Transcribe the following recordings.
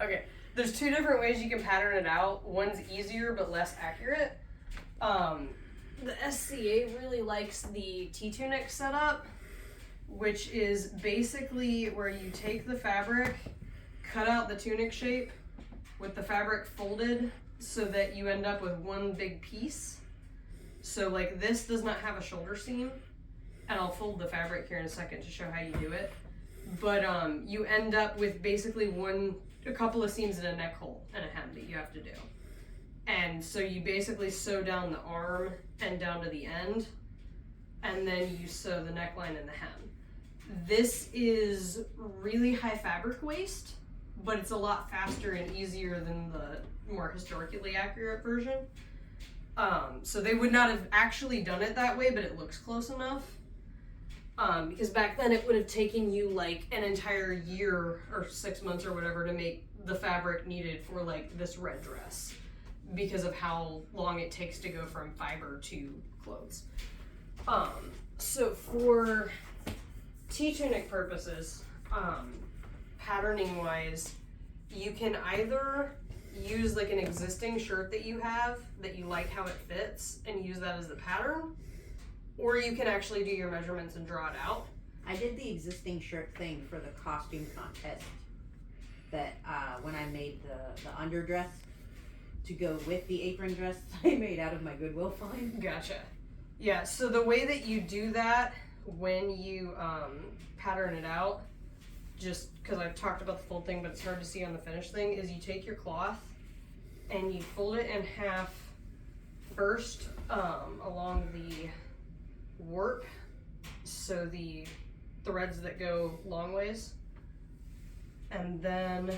Okay, there's two different ways you can pattern it out. One's easier but less accurate. The SCA really likes the T-Tunic setup, which is basically where you take the fabric, cut out the tunic shape with the fabric folded so that you end up with one big piece. So like this does not have a shoulder seam, and I'll fold the fabric here in a second to show how you do it. But you end up with basically a couple of seams in a neck hole and a hem that you have to do. And so you basically sew down the arm and down to the end, and then you sew the neckline and the hem. This is really high fabric waste, but it's a lot faster and easier than the more historically accurate version. So they would not have actually done it that way, but it looks close enough. Because back then it would have taken you like an entire year or 6 months or whatever to make the fabric needed for like this red dress, because of how long it takes to go from fiber to clothes. So for T-Tunic purposes, patterning wise, you can either use like an existing shirt that you have that you like how it fits and use that as the pattern, or you can actually do your measurements and draw it out. I did the existing shirt thing for the costume contest that when I made the underdress to go with the apron dress I made out of my Goodwill find. Gotcha. Yeah, so the way that you do that when you pattern it out, just because I've talked about the fold thing but it's hard to see on the finished thing, is you take your cloth and you fold it in half first along the warp, so the threads that go long ways, and then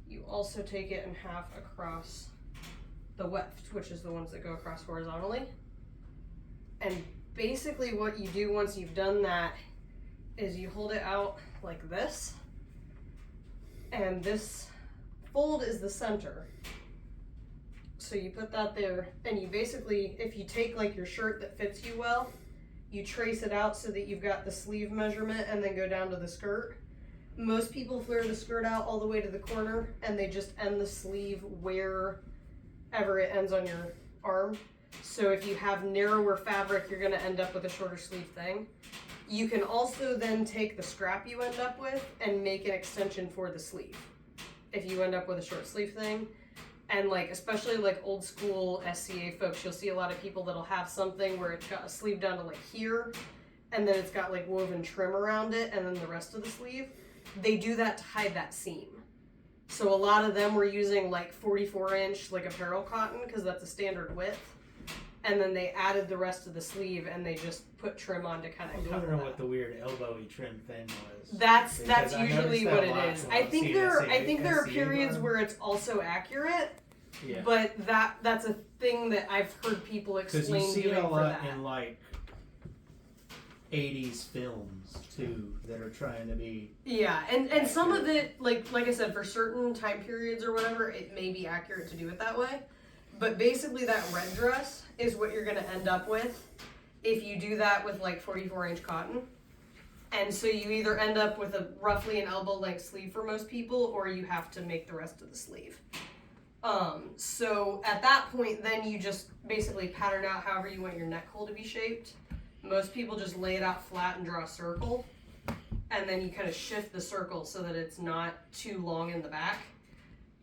you also take it in half across the weft, which is the ones that go across horizontally. And basically what you do once you've done that is you hold it out like this, and this fold is the center. So you put that there, and you basically, if you take like your shirt that fits you well, you trace it out so that you've got the sleeve measurement and then go down to the skirt. Most people flare the skirt out all the way to the corner and they just end the sleeve wherever it ends on your arm. So if you have narrower fabric, you're gonna end up with a shorter sleeve thing. You can also then take the scrap you end up with and make an extension for the sleeve if you end up with a short sleeve thing. And like, especially like old school SCA folks, you'll see a lot of people that'll have something where it's got a sleeve down to like here, and then it's got like woven trim around it, and then the rest of the sleeve. They do that to hide that seam. So a lot of them were using like 44-inch like apparel cotton, because that's a standard width. And then they added the rest of the sleeve and they just put trim on to kind of cover that. I was wondering what the weird elbowy trim thing was. That's usually what it is. I think there are periods where it's also accurate. Yeah. But that's a thing that I've heard people explain doing for that. Because you see it a lot in like 80s films too that are trying to be. Yeah, and some of it, like I said, for certain time periods or whatever, it may be accurate to do it that way. But basically that red dress is what you're gonna end up with if you do that with like 44-inch cotton. And so you either end up with a roughly an elbow length sleeve for most people, or you have to make the rest of the sleeve. So at that point, then you just basically pattern out however you want your neck hole to be shaped. Most people just lay it out flat and draw a circle, and then you kind of shift the circle so that it's not too long in the back,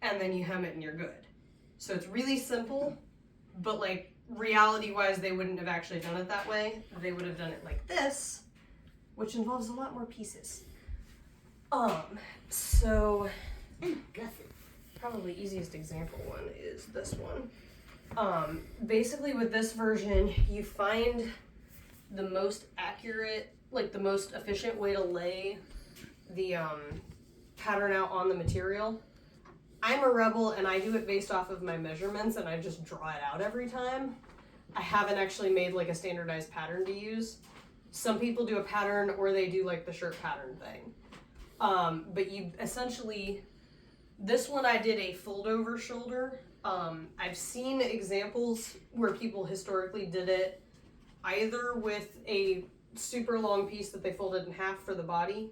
and then you hem it and you're good. So it's really simple, but like reality-wise, they wouldn't have actually done it that way. They would have done it like this, which involves a lot more pieces. So probably easiest example one is this one. Basically with this version, you find the most accurate, like the most efficient way to lay the pattern out on the material. I'm a rebel and I do it based off of my measurements and I just draw it out every time. I haven't actually made like a standardized pattern to use. Some people do a pattern or they do like the shirt pattern thing. But you essentially, this one I did a fold over shoulder. I've seen examples where people historically did it either with a super long piece that they folded in half for the body,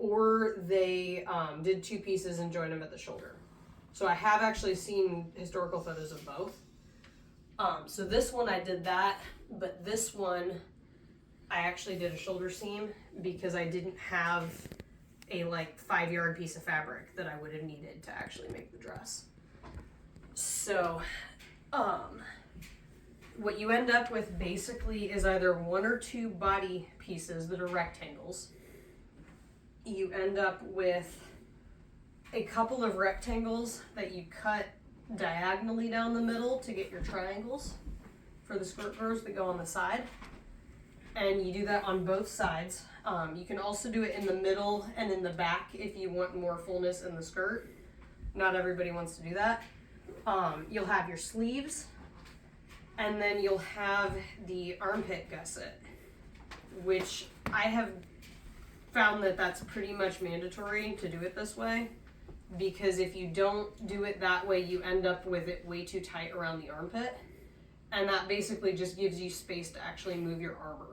or they did 2 pieces and joined them at the shoulder. So I have actually seen historical photos of both. So this one I did that, but this one I actually did a shoulder seam because I didn't have a like 5-yard piece of fabric that I would have needed to actually make the dress. So what you end up with basically is either 1 or 2 body pieces that are rectangles. You end up with a couple of rectangles that you cut diagonally down the middle to get your triangles for the skirt girders that go on the side. And you do that on both sides. You can also do it in the middle and in the back if you want more fullness in the skirt. Not everybody wants to do that. You'll have your sleeves, and then you'll have the armpit gusset, which I have found that that's pretty much mandatory to do it this way, because if you don't do it that way, you end up with it way too tight around the armpit, and that basically just gives you space to actually move your arm around.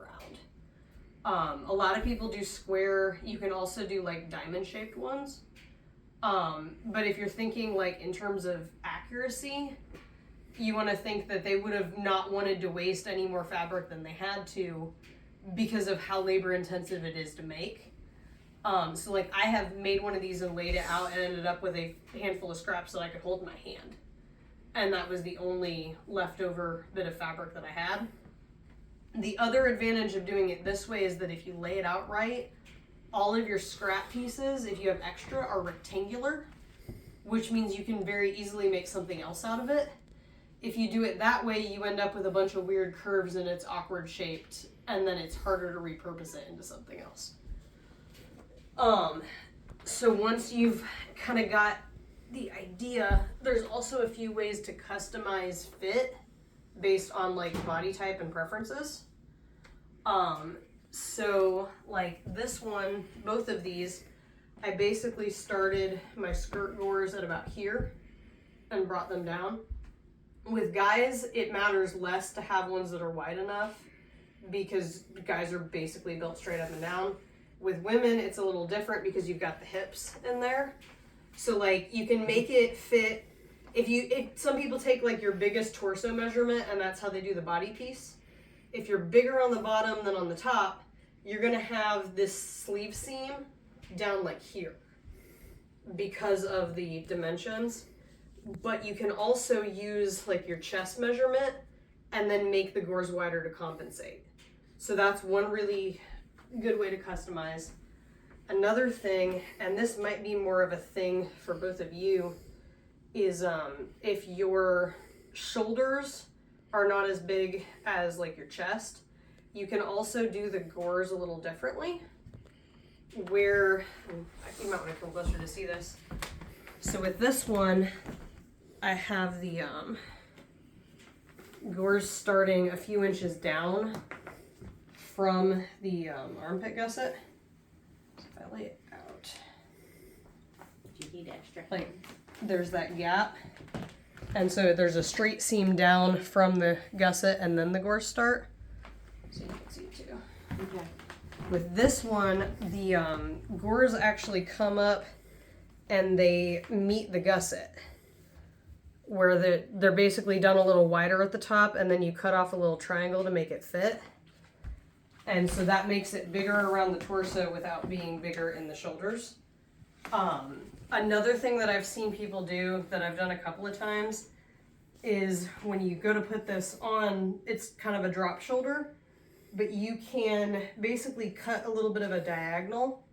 A lot of people do square. You can also do like diamond shaped ones. But if you're thinking like in terms of accuracy, you want to think that they would have not wanted to waste any more fabric than they had to because of how labor intensive it is to make. So like I have made one of these and laid it out and ended up with a handful of scraps that I could hold in my hand. And that was the only leftover bit of fabric that I had. The other advantage of doing it this way is that if you lay it out right, all of your scrap pieces, if you have extra, are rectangular, which means you can very easily make something else out of it. If you do it that way, you end up with a bunch of weird curves and it's awkward shaped, and then it's harder to repurpose it into something else. So once you've kind of got the idea, there's also a few ways to customize fit based on like body type and preferences. So like this one, both of these, I basically started my skirt gores at about here and brought them down. With guys, it matters less to have ones that are wide enough because guys are basically built straight up and down. With women, it's a little different because you've got the hips in there. So like you can make it fit. If some people take like your biggest torso measurement and that's how they do the body piece. If you're bigger on the bottom than on the top, you're gonna have this sleeve seam down like here because of the dimensions. But you can also use like your chest measurement and then make the gores wider to compensate. So that's one really good way to customize. Another thing, and this might be more of a thing for both of you, is if your shoulders are not as big as like your chest, you can also do the gores a little differently. Where, you might want to come closer to see this. So with this one, I have the gores starting a few inches down from the armpit gusset. So if I lay it out, Do you need extra? like there's that gap, and so there's a straight seam down from the gusset and then the gores start. So you can see it too. Okay. With this one, the gores actually come up and they meet the gusset, where they're basically done a little wider at the top, and then you cut off a little triangle to make it fit. And so that makes it bigger around the torso without being bigger in the shoulders. Another thing that I've seen people do that I've done a couple of times is when you go to put this on, it's kind of a drop shoulder, but you can basically cut a little bit of a diagonal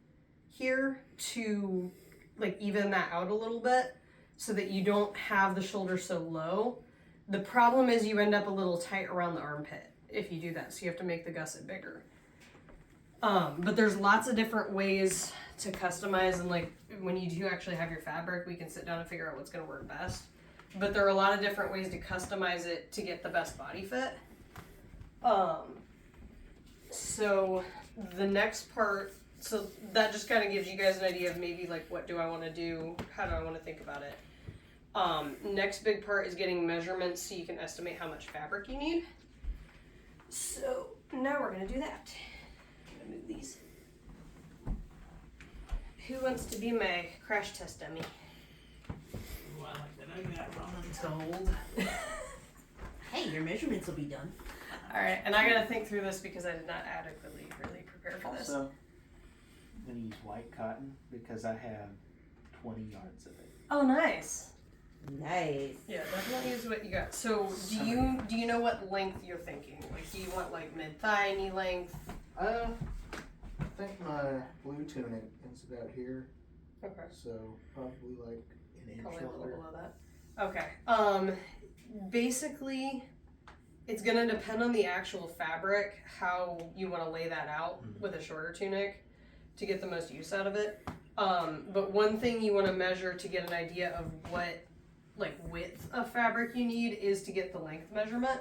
here to like even that out a little bit so that you don't have the shoulder so low. The problem is you end up a little tight around the armpit if you do that, so you have to make the gusset bigger. But there's lots of different ways to customize, and like when you do actually have your fabric, we can sit down and figure out what's going to work best. But there are a lot of different ways to customize it to get the best body fit. So the next part, so that just kind of gives you guys an idea of maybe like what do I want to do, how do I want to think about it. Next big part is getting measurements so you can estimate how much fabric you need. So now we're going to do that. I'm going to move these. Who wants to be my crash test dummy? Ooh, I like that. I got voluntold. Hey, your measurements will be done. Alright, and I gotta think through this because I did not adequately really prepare for this. Also, I'm gonna use white cotton because I have 20 yards of it. Oh, nice. Nice. Yeah, definitely use what you got. So, do you know what length you're thinking? Like, do you want like mid-thigh knee length? I think my blue tunic is about here, Okay. so probably like an inch Probably a little longer. below that. Okay. Basically, it's gonna depend on the actual fabric, how you want to lay that out with a shorter tunic to get the most use out of it. But one thing you want to measure to get an idea of what like width of fabric you need is to get the length measurement.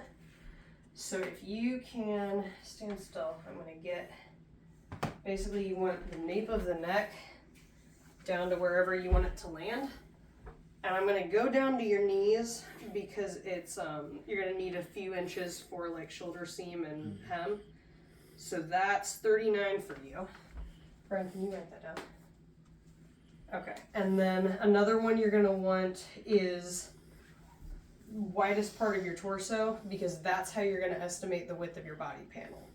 So if you can stand still, I'm gonna get, basically you want the nape of the neck down to wherever you want it to land. And I'm gonna go down to your knees because it's, you're gonna need a few inches for like shoulder seam and hem. So that's 39 for you. Brian, can you write that down? Okay, and then another one you're gonna want is widest part of your torso because that's how you're gonna estimate the width of your body panel.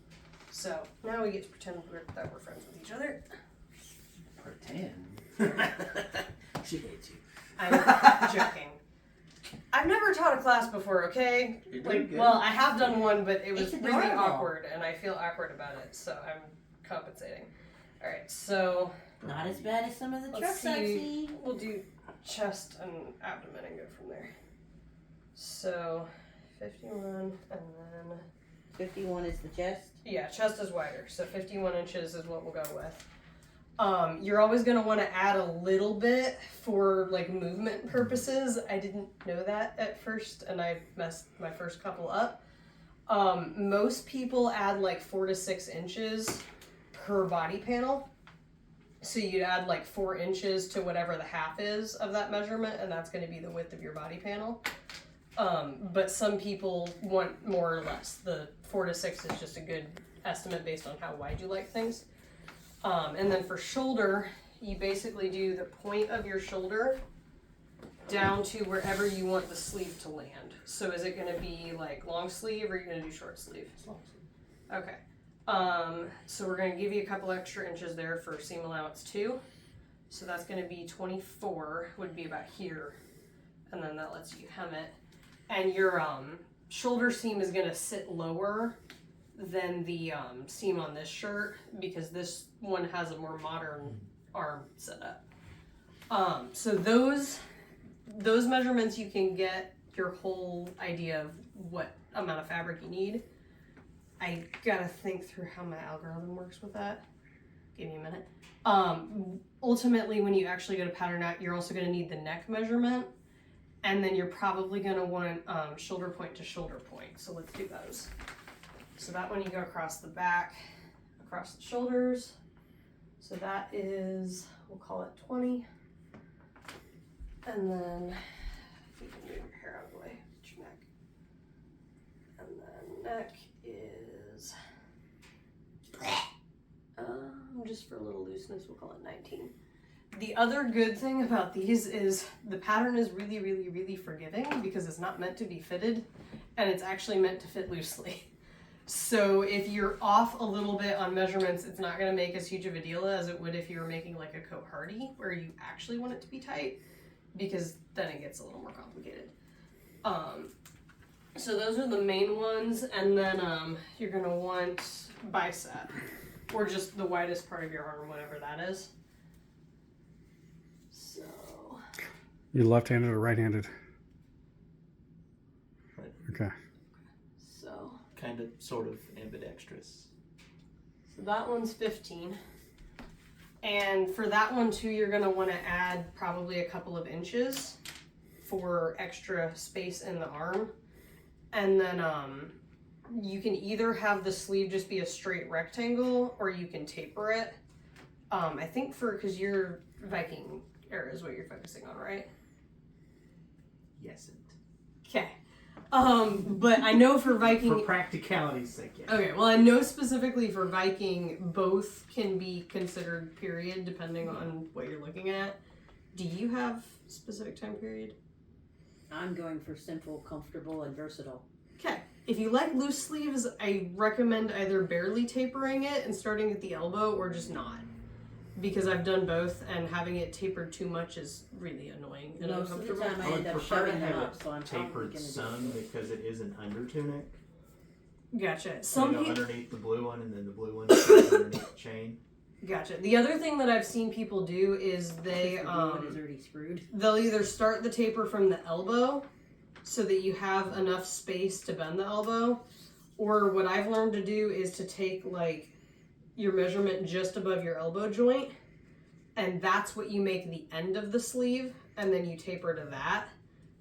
So now we get to pretend that we're friends with each other. Pretend. She hates you. I'm joking. I've never taught a class before, okay? You're doing Like, good. well, I have done one, but it was It's really adorable. awkward, and I feel awkward about it, so I'm compensating. All right, so Not as bad as some of the let's trucks I've see. seen. We'll do chest and abdomen and go from there. So 51, and then 51 is the chest. yeah, chest is wider, so 51 inches is what we'll go with. You're always going to want to add a little bit for like movement purposes. I didn't know that at first, and I messed my first couple up. Most people add like 4 to 6 inches per body panel. So you'd add like 4 inches to whatever the half is of that measurement, and that's going to be the width of your body panel. But some people want more or less. The 4 to 6 is just a good estimate based on how wide you like things. And then for shoulder, you basically do the point of your shoulder down to wherever you want the sleeve to land. So is it going to be like long sleeve or are you going to do short sleeve? Okay. So we're going to give you a couple extra inches there for seam allowance too. So that's going to be 24 would be about here. And then that lets you hem it. And your shoulder seam is going to sit lower than the seam on this shirt because this one has a more modern arm setup. So those measurements you can get your whole idea of what amount of fabric you need. I gotta think through how my algorithm works with that. Give me a minute. Ultimately, when you actually go to pattern out, you're also gonna need the neck measurement, and then you're probably gonna want shoulder point to shoulder point. So let's do those. So that one you go across the back, across the shoulders. So that is, we'll call it 20. And then you can move your hair out of the way, get your neck. And then neck is, just for a little looseness, we'll call it 19. The other good thing about these is the pattern is really, really, really forgiving because it's not meant to be fitted and it's actually meant to fit loosely. So if you're off a little bit on measurements, it's not going to make as huge of a deal as it would if you were making like a coat hardy where you actually want it to be tight, because then it gets a little more complicated. So those are the main ones, and then you're going to want bicep, or just the widest part of your arm, whatever that is. So You left-handed or right-handed? Right. Okay. so Kind of, sort of ambidextrous. So that one's 15. And for that one too, you're gonna wanna add probably a couple of inches for extra space in the arm. And then you can either have the sleeve just be a straight rectangle or you can taper it. I think cause your Viking era is what you're focusing on, right? Yes. Okay. But I know for Viking... For practicality's sake, yeah. Okay, well, I know specifically for Viking, both can be considered period depending on what you're looking at. Do you have specific time period? I'm going for simple, comfortable, and versatile. Okay. If you like loose sleeves, I recommend either barely tapering it and starting at the elbow or just not. Because I've done both, and having it tapered too much is really annoying and Most of the uncomfortable. time I I would end up prefer to shoving them have up, so I'm it probably tapered going to some because it is an under tunic. Gotcha. Underneath the blue one, and then the blue one goes underneath the chain. Gotcha. The other thing that I've seen people do is the blue one is already screwed. they'll either start the taper from the elbow so that you have enough space to bend the elbow, or what I've learned to do is to take like your measurement just above your elbow joint, and that's what you make the end of the sleeve, and then you taper to that.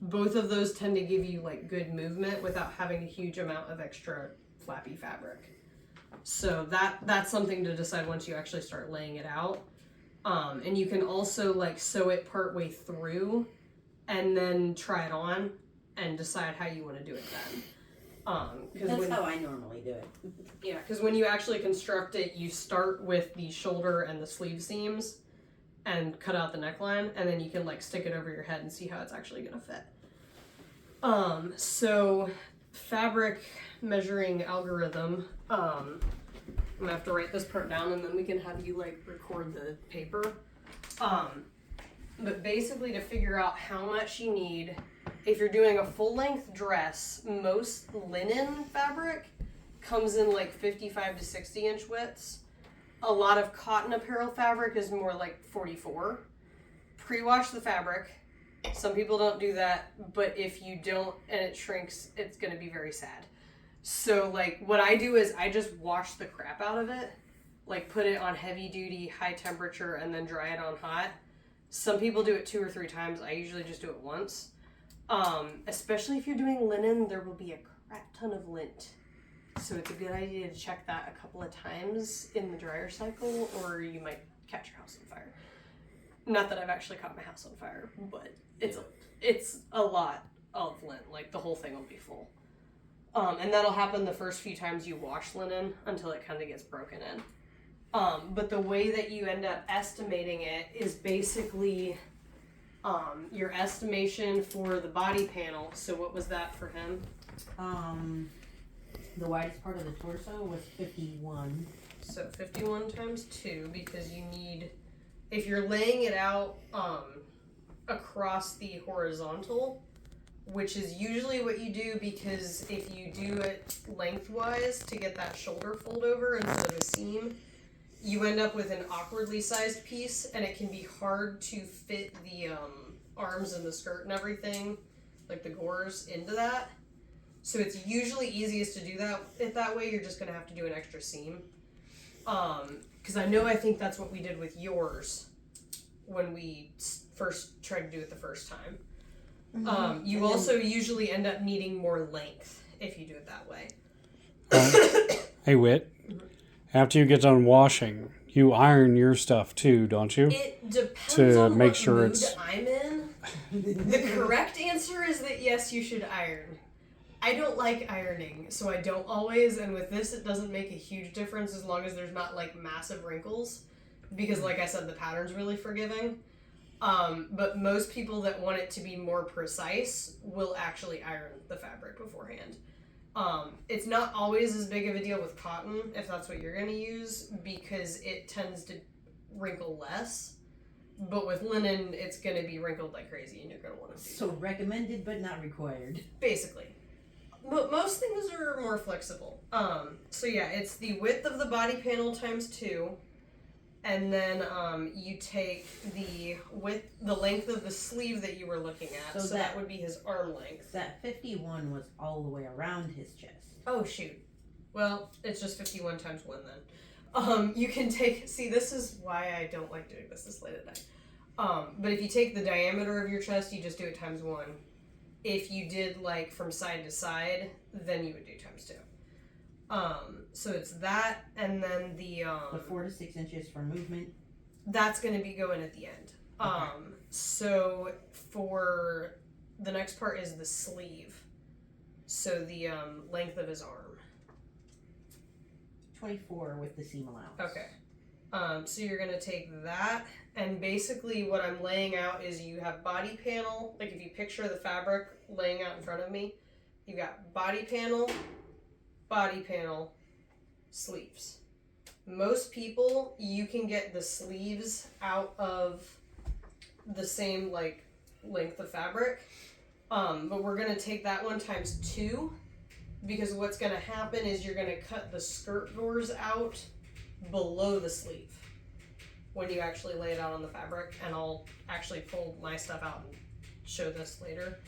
Both of those tend to give you like good movement without having a huge amount of extra flappy fabric. So that's something to decide once you actually start laying it out. And you can also like sew it partway through and then try it on and decide how you want to do it then. That's how I normally do it. Yeah, because when you actually construct it, you start with the shoulder and the sleeve seams and cut out the neckline, and then you can like stick it over your head and see how it's actually gonna fit. So fabric measuring algorithm, I'm gonna have to write this part down and then we can have you like record the paper. But basically to figure out how much you need, if you're doing a full length dress, most linen fabric comes in like 55 to 60 inch widths. A lot of cotton apparel fabric is more like 44. Pre-wash the fabric. Some people don't do that, but if you don't and it shrinks, it's gonna be very sad. So like what I do is I just wash the crap out of it, like put it on heavy duty, high temperature, and then dry it on hot. Some people do it 2 or 3 times. I usually just do it once. Especially if you're doing linen, there will be a crap ton of lint. So it's a good idea to check that a couple of times in the dryer cycle, or you might catch your house on fire. Not that I've actually caught my house on fire, but it's a lot of lint. Like the whole thing will be full. And that'll happen the first few times you wash linen until it kind of gets broken in. But the way that you end up estimating it is basically your estimation for the body panel. So what was that for him? The widest part of the torso was 51. So 51 times 2, because you need, if you're laying it out across the horizontal, which is usually what you do, because if you do it lengthwise to get that shoulder fold over instead of a seam, you end up with an awkwardly sized piece, and it can be hard to fit the arms and the skirt and everything, like the gores, into that. So it's usually easiest to do that way. You're just gonna have to do an extra seam. Because I think that's what we did with yours when we first tried to do it the first time. Mm-hmm. You also usually end up needing more length if you do it that way. Hey, Whit. After you get done washing, you iron your stuff too, don't you? It depends To on make what sure mood it's- I'm in. The correct answer is that yes, you should iron. I don't like ironing, so I don't always, and with this it doesn't make a huge difference as long as there's not like massive wrinkles, because like I said, the pattern's really forgiving. But most people that want it to be more precise will actually iron the fabric beforehand. It's not always as big of a deal with cotton, if that's what you're gonna use, because it tends to wrinkle less. But with linen, it's gonna be wrinkled like crazy, and you're gonna want to do So recommended, but not required. basically. Most things are more flexible. So yeah, it's the width of the body panel times 2, and then you take the length of the sleeve that you were looking at. So that would be his arm length. That 51 was all the way around his chest. Oh shoot. Well, it's just 51 times 1 then. You can take. See, this is why I don't like doing this late at night. But if you take the diameter of your chest, you just do it times 1. If you did like from side to side, then you would do times 2. So it's that, and then the 4 to 6 inches for movement. that's going to be going at the end. Okay. So for the next part is the sleeve. So the length of his arm. 24 with the seam allowance. Okay. So you're gonna take that, and basically what I'm laying out is you have body panel, like if you picture the fabric laying out in front of me, you got body panel, sleeves. Most people, you can get the sleeves out of the same like length of fabric, but we're gonna take that one times 2, because what's gonna happen is you're gonna cut the skirt gores out below the sleeve when you actually lay it out on the fabric, and I'll actually pull my stuff out and show this later.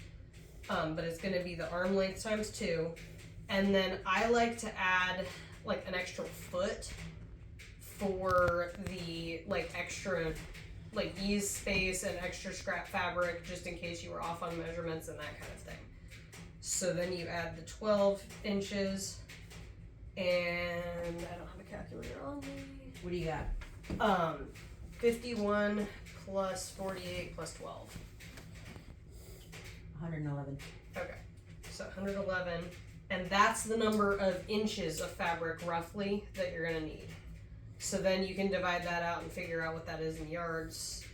But it's gonna be the arm length times 2, and then I like to add like an extra foot for the like extra like ease space and extra scrap fabric, just in case you were off on measurements and that kind of thing. So then you add the 12 inches, and I don't have a calculator on me. What do you got? 51 plus 48 plus 12. 111. Okay, so 111, and that's the number of inches of fabric roughly that you're gonna need. So then you can divide that out and figure out what that is in yards,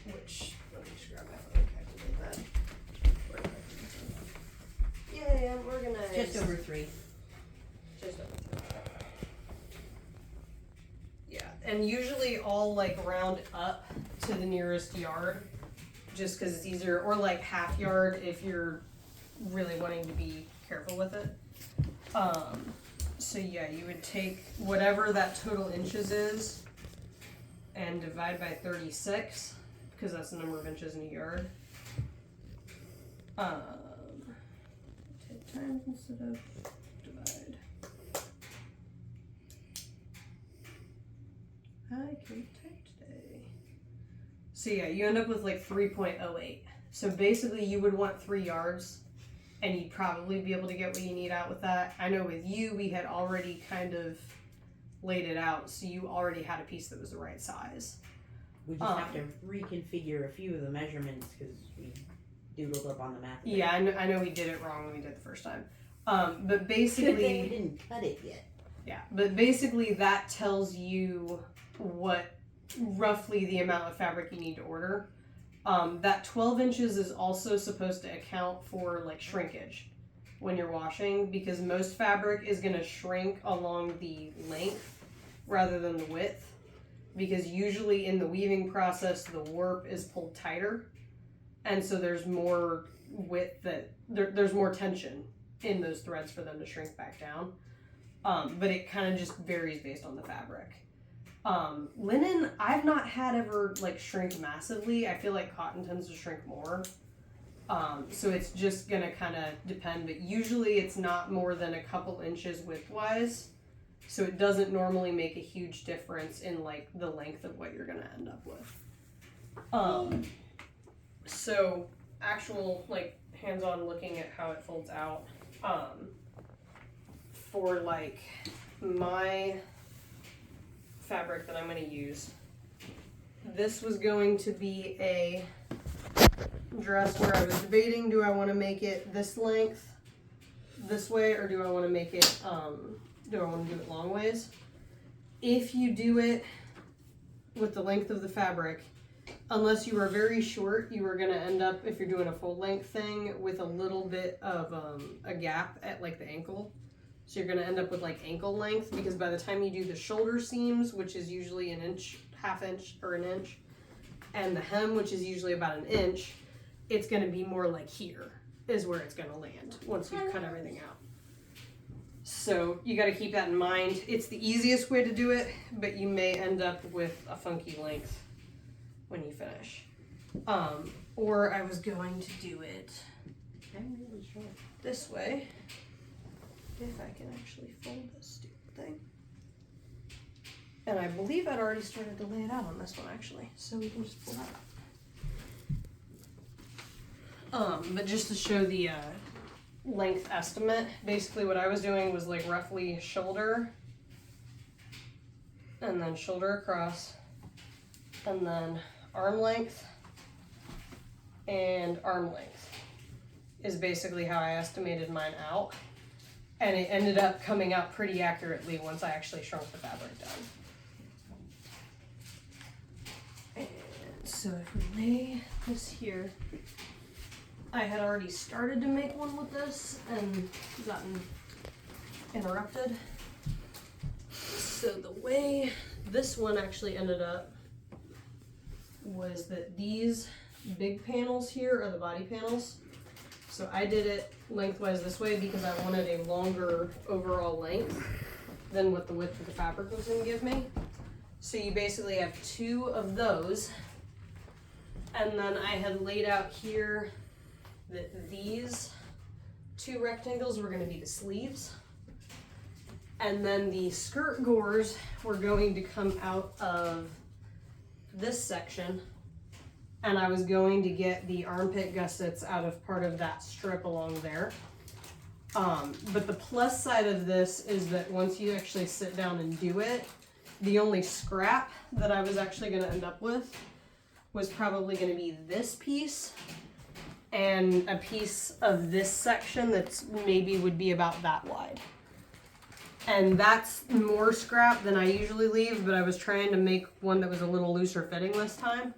which, let me just grab my phone and calculate that. Yay, I'm organized. Just over 3. Just over 3. Yeah, and usually I'll like round up to the nearest yard, just because it's easier, or like half yard if you're really wanting to be careful with it. So yeah, you would take whatever that total inches is and divide by 36, because that's the number of inches in a yard. Take times instead of divide. I can type today. So yeah, you end up with like 3.08. So basically you would want 3 yards, and you'd probably be able to get what you need out with that. I know with you, we had already kind of laid it out, so you already had a piece that was the right size. We just have to reconfigure a few of the measurements because we doodled up on the map. Yeah, I know we did it wrong when we did it the first time. But basically... Good thing we didn't cut it yet. Yeah, but basically that tells you what roughly the amount of fabric you need to order. That 12 inches is also supposed to account for like shrinkage when you're washing, because most fabric is going to shrink along the length rather than the width, because usually in the weaving process the warp is pulled tighter, and so there's more width that there's more tension in those threads for them to shrink back down. But it kind of just varies based on the fabric. Linen, I've not had ever like shrink massively. I feel like cotton tends to shrink more. So it's just gonna kind of depend, but usually it's not more than a couple inches widthwise. So it doesn't normally make a huge difference in like the length of what you're gonna end up with. So actual like hands-on looking at how it folds out. For like my fabric that I'm going to use, this was going to be a dress where I was debating, do I want to make it this length this way, or do I want to make it do I want to do it long ways? If you do it with the length of the fabric, unless you are very short, you are going to end up, if you're doing a full length thing, with a little bit of a gap at like the ankle. So you're going to end up with like ankle length, because by the time you do the shoulder seams, which is usually an inch, half inch or an inch, and the hem, which is usually about an inch, it's going to be more like here is where it's going to land once you cut everything out. So you got to keep that in mind. It's the easiest way to do it, but you may end up with a funky length when you finish. Or I was going to do it this way. If I can actually fold this stupid thing. And I believe I'd already started to lay it out on this one actually, so we can just pull that up. But just to show the length estimate, basically what I was doing was like roughly shoulder, and then shoulder across, and then arm length, and arm length. is basically how I estimated mine out. And it ended up coming out pretty accurately once I actually shrunk the fabric down. And so if we lay this here, I had already started to make one with this and gotten interrupted. So the way this one actually ended up was that these big panels here are the body panels. So I did it lengthwise this way because I wanted a longer overall length than what the width of the fabric was going to give me. So you basically have two of those. And then I had laid out here that these two rectangles were going to be the sleeves. And then the skirt gores were going to come out of this section. And I was going to get the armpit gussets out of part of that strip along there. But the plus side of this is that once you actually sit down and do it, the only scrap that I was actually going to end up with was probably going to be this piece and a piece of this section that's maybe would be about that wide. And that's more scrap than I usually leave, but I was trying to make one that was a little looser fitting this time.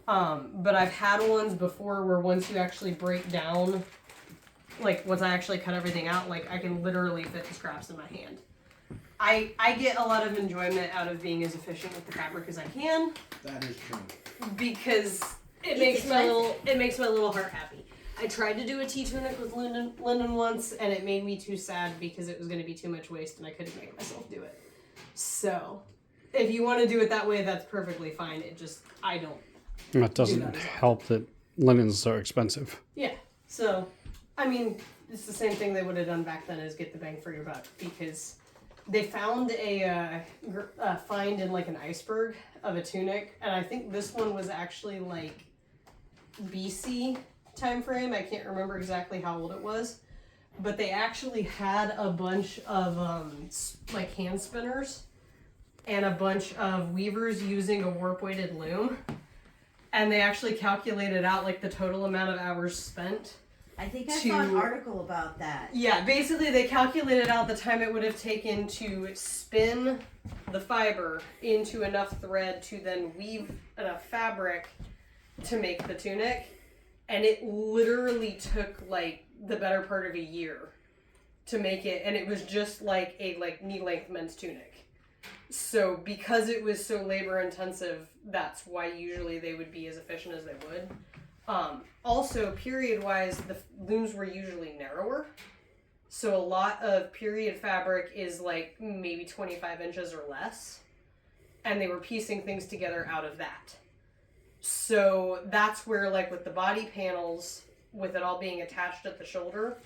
But I've had ones before where once you actually break down, like once I actually cut everything out, like I can literally fit the scraps in my hand. I get a lot of enjoyment out of being as efficient with the fabric as I can. That is true. Because it makes my little heart happy. I tried to do a T-Tunic with linen once, and it made me too sad because it was going to be too much waste and I couldn't make myself do it. So, if you want to do it that way, that's perfectly fine. It just, I don't. That doesn't help that linen's so expensive. Yeah. So, I mean, it's the same thing they would have done back then, is get the bang for your buck, because they found a find in like an iceberg of a tunic, and I think this one was actually like BC time frame. I can't remember exactly how old it was, but they actually had a bunch of like hand spinners and a bunch of weavers using a warp weighted loom. And they actually calculated out like the total amount of hours spent. I think I saw an article about that. Yeah, basically they calculated out the time it would have taken to spin the fiber into enough thread to then weave enough fabric to make the tunic. And it literally took like the better part of a year to make it. And it was just like a knee-length men's tunic. So because it was so labor intensive, that's why usually they would be as efficient as they would. Also, period wise, the looms were usually narrower. So a lot of period fabric is like maybe 25 inches or less. And they were piecing things together out of that. So that's where, like with the body panels, with it all being attached at the shoulder,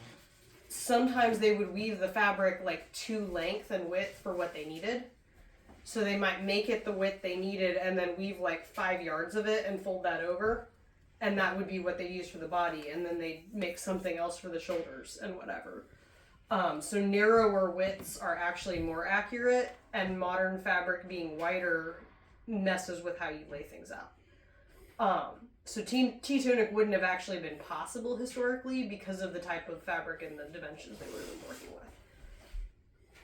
sometimes they would weave the fabric like to length and width for what they needed. So they might make it the width they needed and then weave like 5 yards of it and fold that over. And that would be what they use for the body. And then they make something else for the shoulders and whatever. So narrower widths are actually more accurate, and modern fabric being wider messes with how you lay things out. So T-Tunic wouldn't have actually been possible historically because of the type of fabric and the dimensions they would have been working with.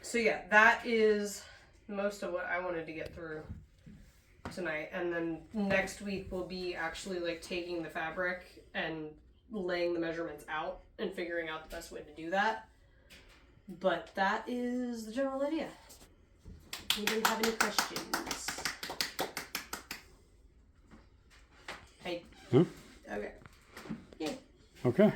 So yeah, that is most of what I wanted to get through tonight. And then next week we'll be actually like taking the fabric and laying the measurements out and figuring out the best way to do that. But that is the general idea. Anybody have any questions? Hey. Hmm? Okay. Yeah. Okay.